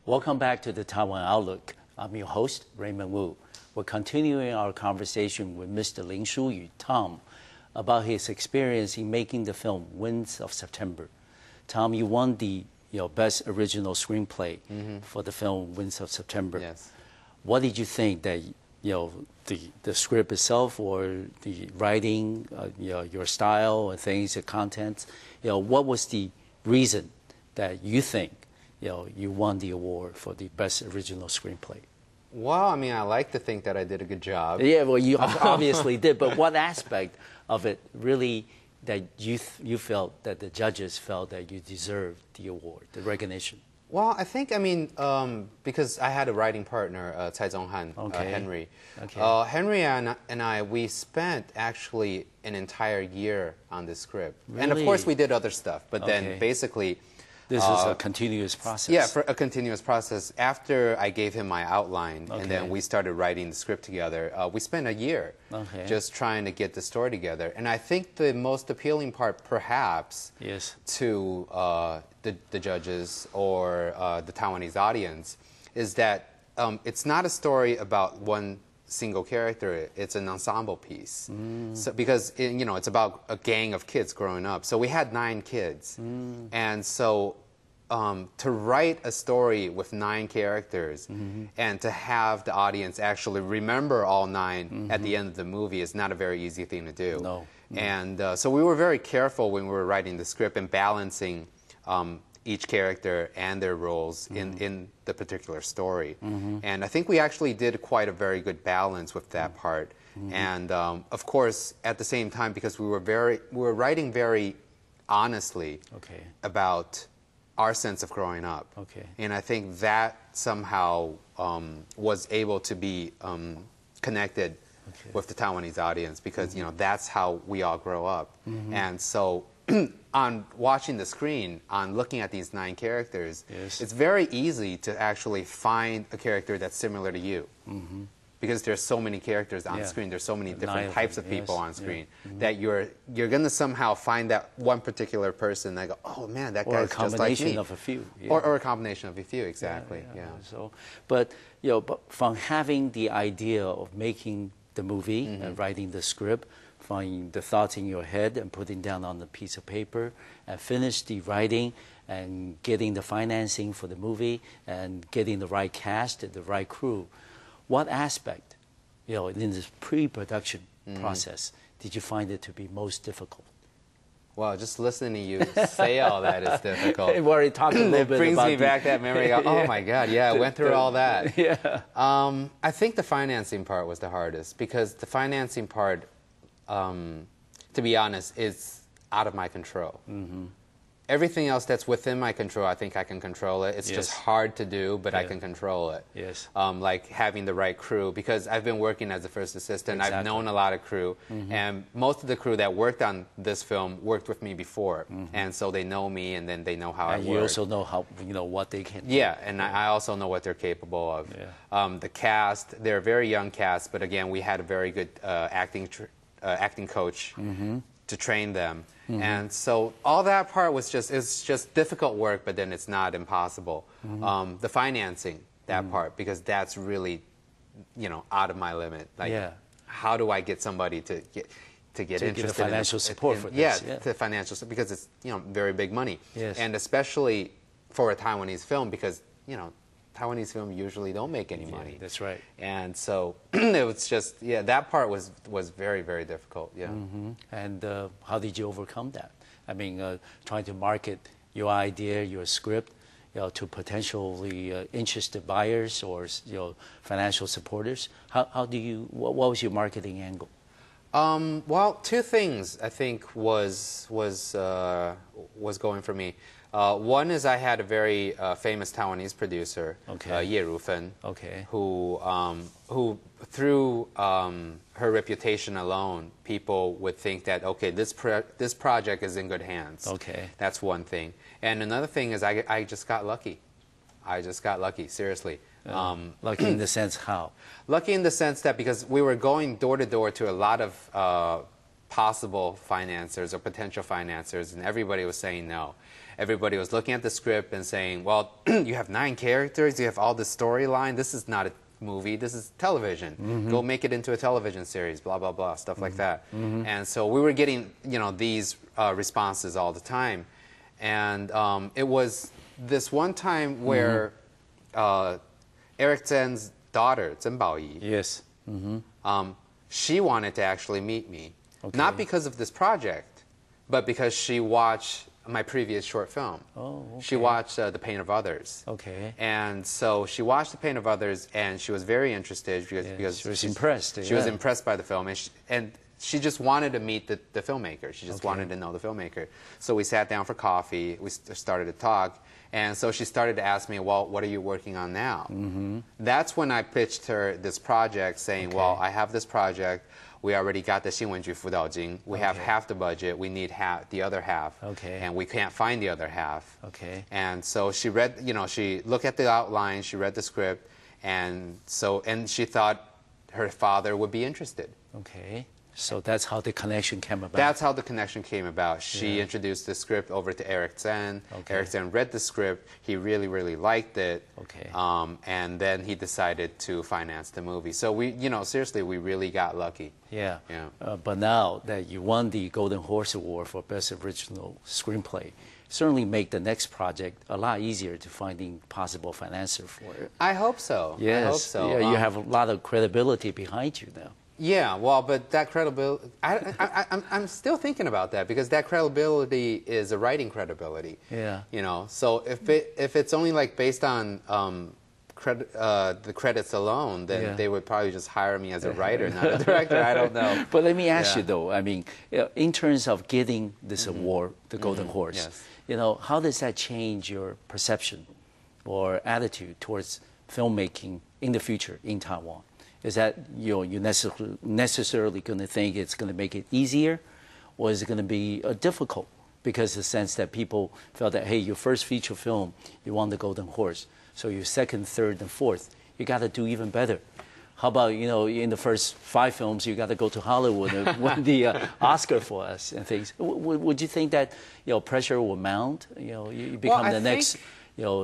Welcome back to the Taiwan Outlook. I'm your host, Raymond Wu. We're continuing our conversation with Mr. Lin Shu-Yu, Tom, about his experience in making the film Winds of September. Tom, you won the Best Original Screenplay for the film Winds of September. Yes. What did you think that the script itself, or the writing, your style and things, the content, what was the reason that you think you won the award for the Best Original Screenplay? Well, I mean, I like to think that I did a good job. Yeah, well, you obviously did, but what aspect of it really that you felt that the judges felt that you deserved the award, the recognition? Well, I think, because I had a writing partner, Cai Zonghan, Henry. Okay. Henry and I, we spent actually an entire year on this script. Really? And of course we did other stuff, but then basically... This is a continuous process. Yeah, for a continuous process. After I gave him my outline, and then Okay. we started writing the script together, we spent a year just trying to get the story together. And I think the most appealing part, perhaps, Yes. to the judges or the Taiwanese audience, is that it's not a story about one single character. It's an ensemble piece. So, because it's about a gang of kids growing up. So we had 9 kids, and so to write a story with 9 characters and to have the audience actually remember all 9 at the end of the movie is not a very easy thing to do. No. And so we were very careful when we were writing the script and balancing each character and their roles in the particular story. And I think we actually did quite a very good balance with that part. And of course, at the same time, because we were writing very honestly about our sense of growing up. And I think that somehow was able to be connected with the Taiwanese audience, because that's how we all grow up. And so on watching the screen, on looking at these 9 characters, it's very easy to actually find a character that's similar to you. Because there's so many characters on screen, there's so many different types of people on screen, that you're going to somehow find that one particular person that go, oh man, that guy's just like me. Or a combination of a few. Or a combination of a few, exactly. So, but from having the idea of making the movie and writing the script, finding the thoughts in your head and putting down on a piece of paper, and finish the writing and getting the financing for the movie and getting the right cast and the right crew. What aspect, in this pre-production process, did you find it to be most difficult? Well, just listening to you say all that is difficult. We've already talked a little bit about it brings me back that memory. Oh my God, yeah, I went through all that. I think the financing part was the hardest, because the financing part, to be honest, is out of my control. Everything else that's within my control, I think I can control it. It's just hard to do, but I can control it. Like having the right crew, because I've been working as a first assistant. I've known a lot of crew, and most of the crew that worked on this film worked with me before, and so they know me, and then they know how I work. You also know how what they can do. Yeah, and I also know what they're capable of. The cast, they're a very young cast, but again, we had a very good acting coach to train them. And so all that part was it's just difficult work, but then it's not impossible. The financing, that part, because that's really, out of my limit. Like, how do I get somebody to get interested get the financial support for this? Yeah, the financial, because it's, very big money. Yes. And especially for a Taiwanese film, because, Taiwanese film usually don't make any money. That's right. And so it was just, that part was very, very difficult, And how did you overcome that? I mean, trying to market your idea, your script, to potentially interested buyers or financial supporters. What was your marketing angle? Well, 2 things I think was going for me. One is I had a very famous Taiwanese producer, Ye Rufen, who through her reputation alone, people would think that, okay, this project is in good hands. That's one thing. And another thing is I just got lucky. I just got lucky, seriously. Lucky in the sense how? Lucky in the sense that because we were going door to door to a lot of possible financiers or potential financiers, and everybody was saying no. Everybody was looking at the script and saying, well, you have 9 characters, you have all this storyline, this is not a movie, this is television. Go make it into a television series, blah, blah, blah, stuff like that. And so we were getting, these responses all the time. And it was this one time where Eric Zhen's daughter, Zhen Baoyi, Yes. she wanted to actually meet me. Okay. Not because of this project, but because she watched my previous short film. Oh, okay. She watched The Pain of Others. Okay. And so she watched The Pain of Others, and she was very interested because she was impressed. She was impressed by the film, and she just wanted to meet the filmmaker. She just wanted to know the filmmaker. So we sat down for coffee. We started to talk. And so she started to ask me, well, what are you working on now? That's when I pitched her this project, saying, well, I have this project. We already got the 新闻局辅导金. We have half the budget. We need the other half. And we can't find the other half. And so she read, she looked at the outline, she read the script, and she thought her father would be interested. So that's how the connection came about. That's how the connection came about. She introduced the script over to Eric Zhen. Eric Zhen read the script. He really, really liked it. And then he decided to finance the movie. So we, seriously, we really got lucky. But now that you won the Golden Horse Award for Best Original Screenplay, certainly make the next project a lot easier to finding possible financier for it. I hope so. Yes. I hope so. You have a lot of credibility behind you now. Yeah, well, but that credibility, I'm still thinking about that, because that credibility is a writing credibility. So if it's only like based on the credits alone, then they would probably just hire me as a writer, not a director. I don't know. But let me ask you though, I mean, in terms of getting this award, the Golden Horse, how does that change your perception or attitude towards filmmaking in the future in Taiwan? Is that you're necessarily going to think it's going to make it easier, or is it going to be difficult? Because the sense that people felt that, hey, your first feature film, you won the Golden Horse, so your second, third, and fourth, you got to do even better. How about, in the first 5 films, you got to go to Hollywood and win the Oscar for us and things. Would you think that, pressure will mount? You become the next,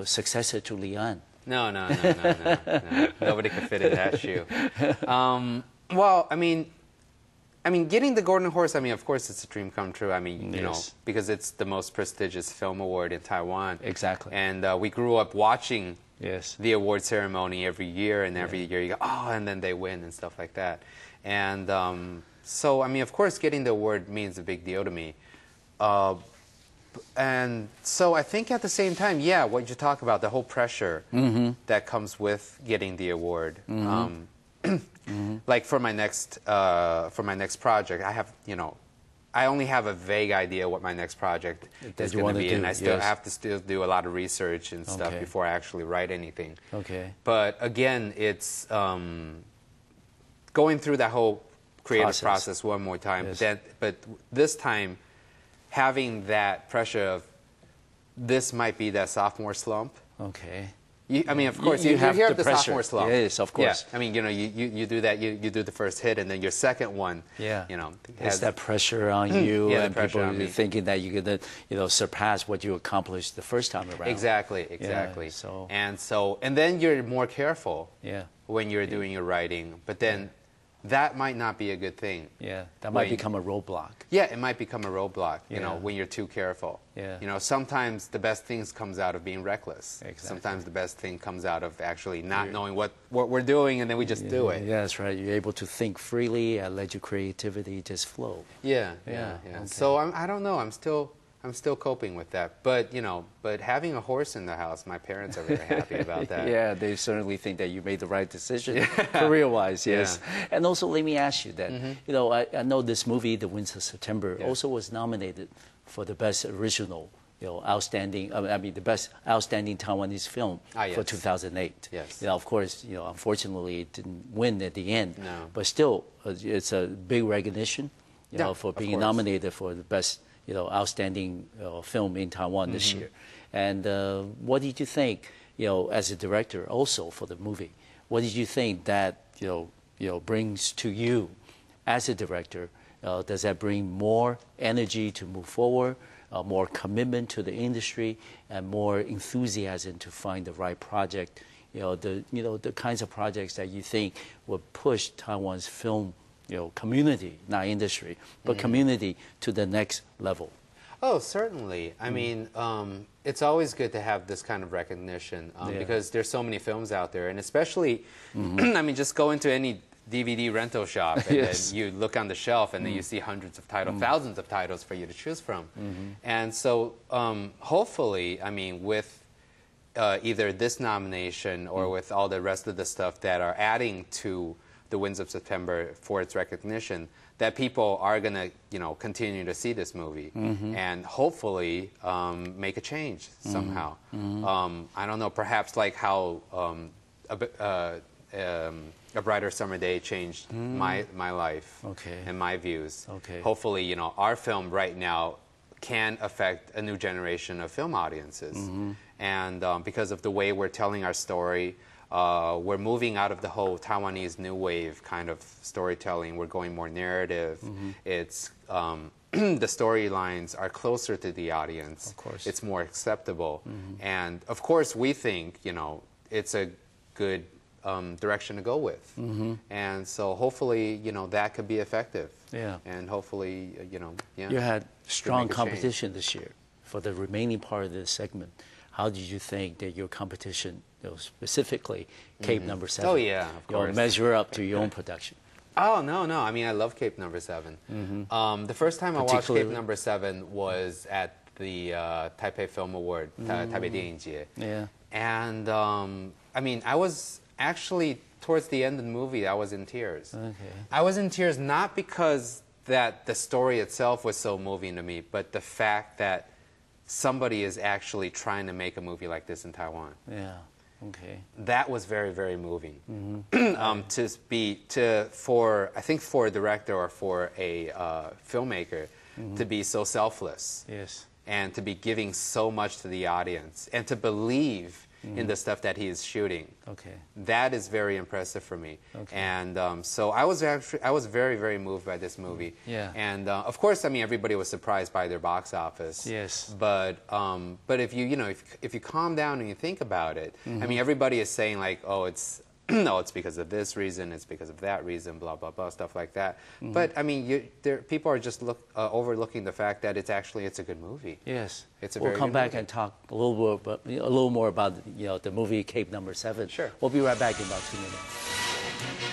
successor to Lian? No. Nobody could fit in that shoe. Well, I mean, getting the Golden Horse, of course it's a dream come true. Because it's the most prestigious film award in Taiwan. Exactly. And we grew up watching the award ceremony every year, and every year you go, oh, and then they win and stuff like that. And so, of course, getting the award means a big deal to me. And so I think at the same time, what you talk about, the whole pressure that comes with getting the award. Like for my next project, I have, I only have a vague idea what my next project is going to be, and I still have to do a lot of research and stuff before I actually write anything. But again, it's going through that whole creative process one more time. But this time, having that pressure of this might be that sophomore slump. Of course, you hear of the sophomore slump. Yes, of course. You do that. You do the first hit, and then your second one. Has that pressure on you, and people are thinking that you're gonna, surpass what you accomplished the first time around. Exactly. And then you're more careful. When you're doing your writing, but then. That might not be a good thing. That might become a roadblock. It might become a roadblock, when you're too careful. Sometimes the best things comes out of being reckless. Sometimes the best thing comes out of actually not knowing what we're doing, and then we just do it. That's right. You're able to think freely and let your creativity just flow. So I don't know. I'm still coping with that, but having a horse in the house, my parents are very happy about that. They certainly think that you made the right decision, career-wise. And also, let me ask you that. I know this movie, The Winds of September, also was nominated for the best original, outstanding. The best outstanding Taiwanese film for 2008. Of course, unfortunately, it didn't win at the end. But still, it's a big recognition, for being nominated for the best. Outstanding film in Taiwan this year. And what did you think, as a director also for the movie? What did you think that, brings to you as a director Does that bring more energy to move forward, more commitment to the industry, and more enthusiasm to find the right project? The kinds of projects that you think will push Taiwan's film, community, not industry, but community to the next level. Oh, certainly. I mean, it's always good to have this kind of recognition because there's so many films out there, and especially, I mean, just go into any DVD rental shop and then you look on the shelf and then you see hundreds of titles, thousands of titles for you to choose from. And so, hopefully, I mean, with either this nomination or with all the rest of the stuff that are adding to the Winds of September for its recognition, that people are going to, continue to see this movie and hopefully make a change somehow. I don't know, perhaps like how A Brighter Summer Day changed my life and my views. Hopefully, our film right now can affect a new generation of film audiences. And because of the way we're telling our story, we're moving out of the whole Taiwanese new wave kind of storytelling. We're going more narrative. It's the storylines are closer to the audience. Of course. It's more acceptable. And of course, we think, it's a good direction to go with. And so hopefully, that could be effective. Yeah. And hopefully, You had strong competition this year for the remaining part of this segment. How did you think that your competition, specifically Cape Number 7, oh, yeah, of course, measure up to your own production? Oh, no. I mean, I love Cape Number 7. The first time I watched Cape Number 7 was at the Taipei Film Award, Taipei 电影节. Yeah. And, I mean, I was actually, towards the end of the movie, I was in tears. I was in tears not because that the story itself was so moving to me, but the fact that somebody is actually trying to make a movie like this in Taiwan. Yeah. Okay. That was very, very moving. I think for a director or for a filmmaker to be so selfless. Yes. And to be giving so much to the audience and to believe in the stuff that he is shooting. Okay. That is very impressive for me. Okay. And so I was very, very moved by this movie. Yeah. And of course, I mean, everybody was surprised by their box office. Yes. But if you calm down and you think about it, I mean, everybody is saying like, oh, it's no, it's because of this reason, it's because of that reason, blah blah blah, stuff like that. But I mean, people are just overlooking the fact that it's a good movie. Yes. We'll come back and talk a little more about the movie Cape Number 7. Sure. We'll be right back in about 2 minutes.